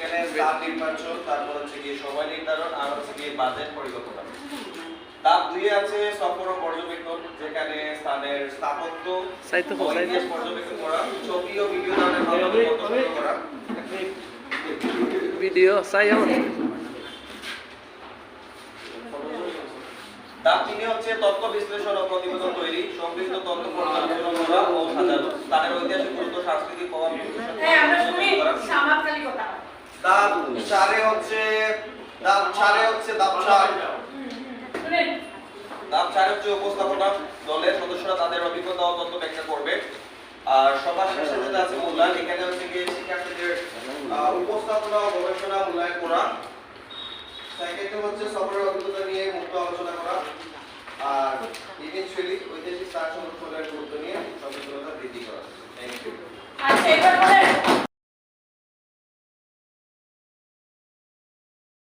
এখানে স্থান নির্বাচন, তারপর হচ্ছে কি সময় নির্ধারণ আর হচ্ছে কি বাজেট পরিকল্পনা। ধাপ 2 এ আছে সফর ও পর্যবেক্ষণ, যেখানে স্থানের স্থাপত্য ও ইতিহাস পর্যবেক্ষণ করা, ছবি ও ভিডিও ধারণের মাধ্যমে তথ্য সংগ্রহ করা। ভিডিও চাই আমার। ধাপ 3 এ হচ্ছে তথ্য বিশ্লেষণ ও প্রতিবেদন তৈরি, সংগৃহীত তথ্য পর্যালোচনা করা ও সাজানো, স্থানের ঐতিহাসিক গুরুত্ব, সাংস্কৃতিক প্রভাব করা। ধাপ 4 এ হচ্ছে ধাপ 4 হচ্ছে উপস্থাপনা। দলের সদস্যরা তাদের অভিজ্ঞতা ও তথ্য ব্যাখ্যা করবে। আর সবার শেষে যেটা আছে মূল্যায়ন, এখানে হচ্ছে কি শিক্ষার্থীদের উপস্থাপনা ও গবেষণা মূল্যায়ন করা। সেকেন্ডে হচ্ছে সফরের অভিজ্ঞতা নিয়ে মুক্ত আলোচনা করা। আর ইভেন্টুয়ালি ঐতিহাসিক স্থান সংরক্ষণের গুরুত্ব নিয়ে সচেতনতা বৃদ্ধি করা। Thank you. আচ্ছা, এবার বলেন